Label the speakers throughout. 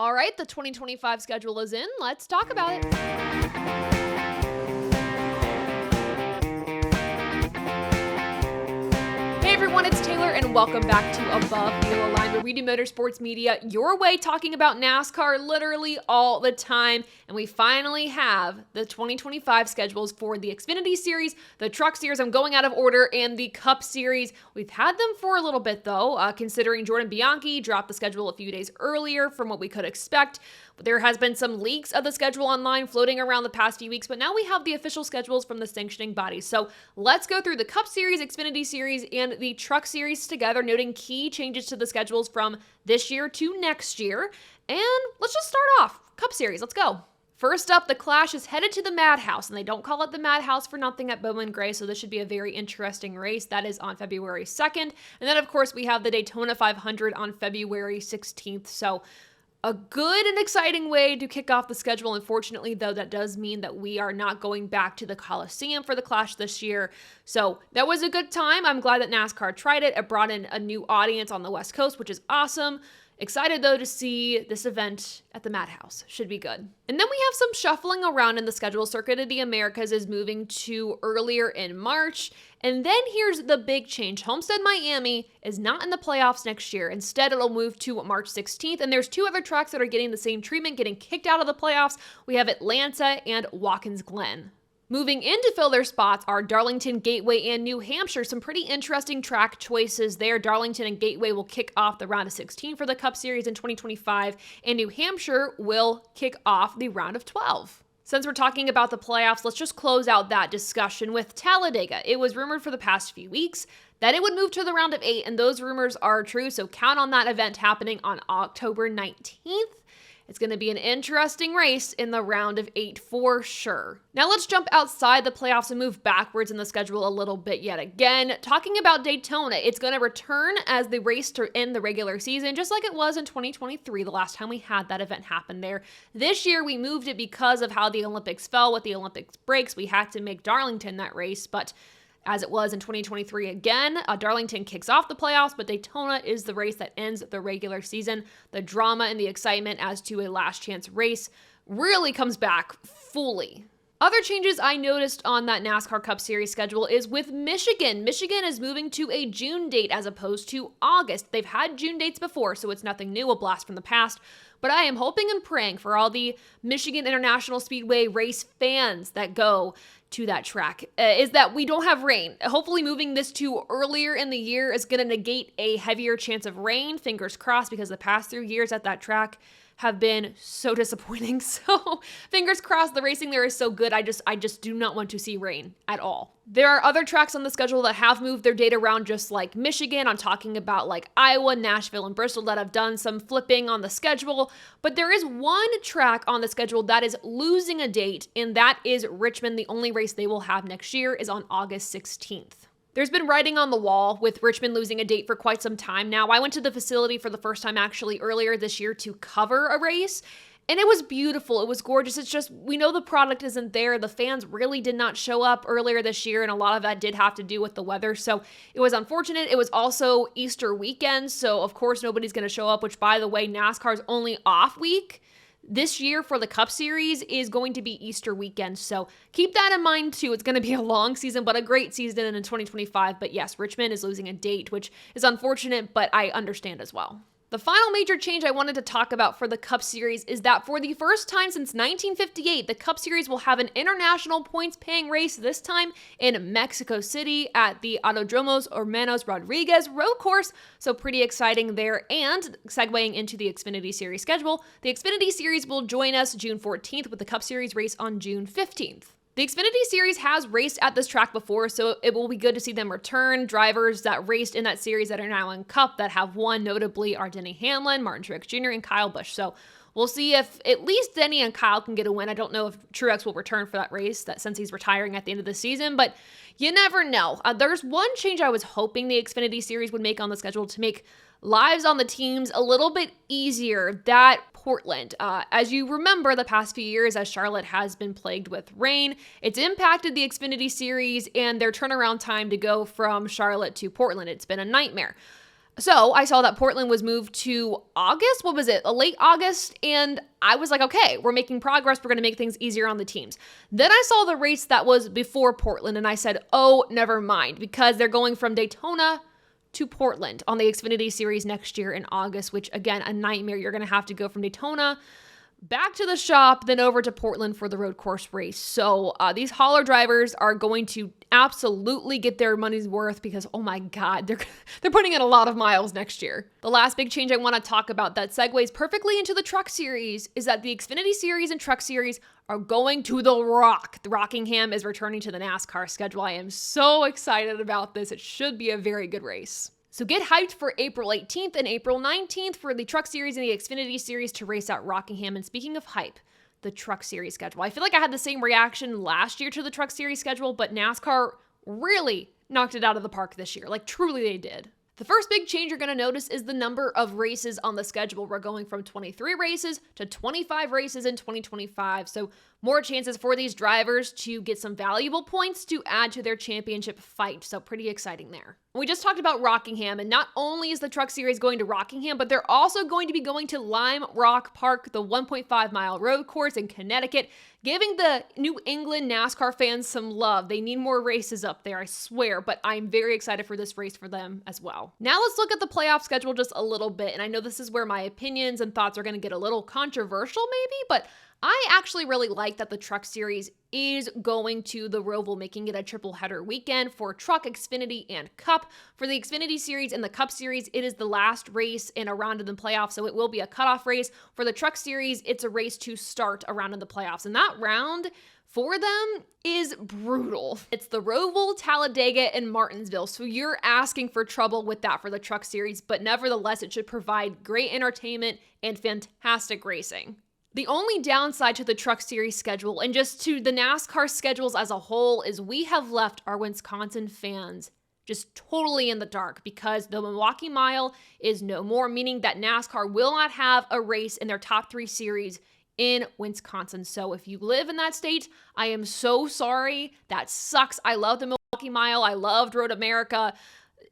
Speaker 1: All right, the 2025 schedule is in. Let's talk about it. Hey everyone, it's Taylor, and welcome back to Above the Yellow Line, where we do motorsports media your way, talking about NASCAR literally all the time. And we finally have the 2025 schedules for the Xfinity Series, the Truck Series, I'm going out of order, and the Cup Series. We've had them for a little bit though, considering Jordan Bianchi dropped the schedule a few days earlier from what we could expect. But there has been some leaks of the schedule online floating around the past few weeks, but now we have the official schedules from the sanctioning bodies. So let's go through the Cup Series, Xfinity Series, and the Truck Series together, noting key changes to the schedules from this year to next year. And let's just start off. Cup Series, let's go. First up, the Clash is headed to the Madhouse, and they don't call it the Madhouse for nothing at Bowman Gray, so this should be a very interesting race. That is on February 2nd. And then, of course, we have the Daytona 500 on February 16th. So a good and exciting way to kick off the schedule. Unfortunately, though, that does mean that we are not going back to the Coliseum for the Clash this year. So that was a good time. I'm glad that NASCAR tried it. It brought in a new audience on the West Coast, which is awesome. Excited, though, to see this event at the Madhouse. Should be good. And then we have some shuffling around in the schedule. Circuit of the Americas is moving to earlier in March. And then here's the big change. Homestead Miami is not in the playoffs next year. Instead, it'll move to March 16th. And there's two other tracks that are getting the same treatment, getting kicked out of the playoffs. We have Atlanta and Watkins Glen. Moving in to fill their spots are Darlington, Gateway, and New Hampshire. Some pretty interesting track choices there. Darlington and Gateway will kick off the round of 16 for the Cup Series in 2025, and New Hampshire will kick off the round of 12. Since we're talking about the playoffs, let's just close out that discussion with Talladega. It was rumored for the past few weeks that it would move to the round of 8, and those rumors are true, so count on that event happening on October 19th. It's going to be an interesting race in the round of 8 for sure. Now let's jump outside the playoffs and move backwards in the schedule a little bit yet again. Talking about Daytona, it's going to return as the race to end the regular season, just like it was in 2023, the last time we had that event happen there. This year we moved it because of how the Olympics fell with the Olympics breaks. We had to make Darlington that race, but as it was in 2023 again, Darlington kicks off the playoffs, but Daytona is the race that ends the regular season. The drama and the excitement as to a last chance race really comes back fully. Other changes I noticed on that NASCAR Cup Series schedule is with Michigan. Michigan is moving to a June date as opposed to August. They've had June dates before, so it's nothing new, a blast from the past. But I am hoping and praying for all the Michigan International Speedway race fans that go to that track, is that we don't have rain. Hopefully moving this to earlier in the year is going to negate a heavier chance of rain, fingers crossed, because the past 3 years at that track have been so disappointing. So fingers crossed, the racing there is so good. I just do not want to see rain at all. There are other tracks on the schedule that have moved their date around, just like Michigan. I'm talking about like Iowa, Nashville, and Bristol that have done some flipping on the schedule. But there is one track on the schedule that is losing a date, and that is Richmond. The only race they will have next year is on August 16th. There's been writing on the wall with Richmond losing a date for quite some time now. I went to the facility for the first time actually earlier this year to cover a race, and it was beautiful. It was gorgeous. It's just, we know the product isn't there. The fans really did not show up earlier this year, and a lot of that did have to do with the weather, so it was unfortunate. It was also Easter weekend, so of course nobody's going to show up, which, by the way, NASCAR's only off week this year for the Cup Series is going to be Easter weekend, so keep that in mind too. It's going to be a long season, but a great season in 2025. But yes, Richmond is losing a date, which is unfortunate, but I understand as well. The final major change I wanted to talk about for the Cup Series is that for the first time since 1958, the Cup Series will have an international points-paying race, this time in Mexico City at the Autodromos Hermanos Rodriguez road course, so pretty exciting there. And segueing into the Xfinity Series schedule, the Xfinity Series will join us June 14th with the Cup Series race on June 15th. The Xfinity Series has raced at this track before, so it will be good to see them return. Drivers that raced in that series that are now in Cup that have won, notably, are Denny Hamlin, Martin Truex Jr., and Kyle Busch. So we'll see if at least Denny and Kyle can get a win. I don't know if Truex will return for that race since he's retiring at the end of the season, but you never know. There's one change I was hoping the Xfinity Series would make on the schedule to make lives on the teams a little bit easier. That Portland. As you remember, the past few years, as Charlotte has been plagued with rain, it's impacted the Xfinity Series and their turnaround time to go from Charlotte to Portland. It's been a nightmare. So I saw that Portland was moved to August. What was it? Late August. And I was like, okay, we're making progress. We're going to make things easier on the teams. Then I saw the race that was before Portland and I said, oh, never mind, because they're going from Daytona to Portland on the Xfinity Series next year in August, which again, a nightmare. You're going to have to go from Daytona back to the shop, then over to Portland for the road course race. So these hauler drivers are going to absolutely get their money's worth because, oh my God, they're putting in a lot of miles next year. The last big change I want to talk about that segues perfectly into the Truck Series is that the Xfinity Series and Truck Series are going to the Rock. The Rockingham is returning to the NASCAR schedule. I am so excited about this. It should be a very good race. So get hyped for April 18th and April 19th for the Truck Series and the Xfinity Series to race at Rockingham. And speaking of hype, the Truck Series schedule. I feel like I had the same reaction last year to the Truck Series schedule, but NASCAR really knocked it out of the park this year. Like, truly they did. The first big change you're going to notice is the number of races on the schedule. We're going from 23 races to 25 races in 2025. So more chances for these drivers to get some valuable points to add to their championship fight. So pretty exciting there. We just talked about Rockingham, and not only is the Truck Series going to Rockingham, but they're also going to be going to Lime Rock Park, the 1.5-mile road course in Connecticut, giving the New England NASCAR fans some love. They need more races up there, I swear, but I'm very excited for this race for them as well. Now let's look at the playoff schedule just a little bit, and I know this is where my opinions and thoughts are going to get a little controversial maybe, but I actually really like that the Truck Series is going to the Roval, making it a triple header weekend for Truck, Xfinity, and Cup. For the Xfinity Series and the Cup Series, it is the last race in a round of the playoffs, so it will be a cutoff race. For the Truck Series, it's a race to start a round in the playoffs, and that round for them is brutal. It's the Roval, Talladega, and Martinsville, so you're asking for trouble with that for the Truck Series, but nevertheless, it should provide great entertainment and fantastic racing. The only downside to the Truck Series schedule and just to the NASCAR schedules as a whole is we have left our Wisconsin fans just totally in the dark because the Milwaukee Mile is no more, meaning that NASCAR will not have a race in their top 3 series in Wisconsin. So if you live in that state, I am so sorry. That sucks. I love the Milwaukee Mile. I loved Road America.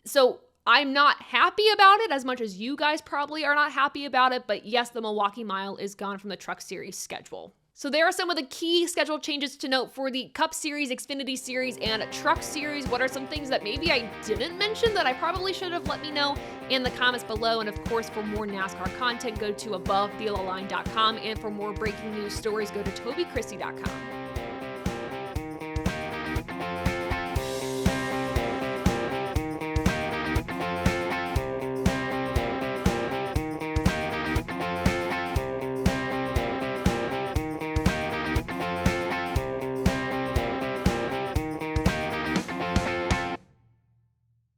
Speaker 1: So I'm not happy about it as much as you guys probably are not happy about it, but yes, the Milwaukee Mile is gone from the Truck Series schedule. So there are some of the key schedule changes to note for the Cup Series, Xfinity Series, and Truck Series. What are some things that maybe I didn't mention that I probably should have? Let me know in the comments below. And of course, for more NASCAR content, go to AboveTheYellowLine.com. And for more breaking news stories, go to TobyChristieCom.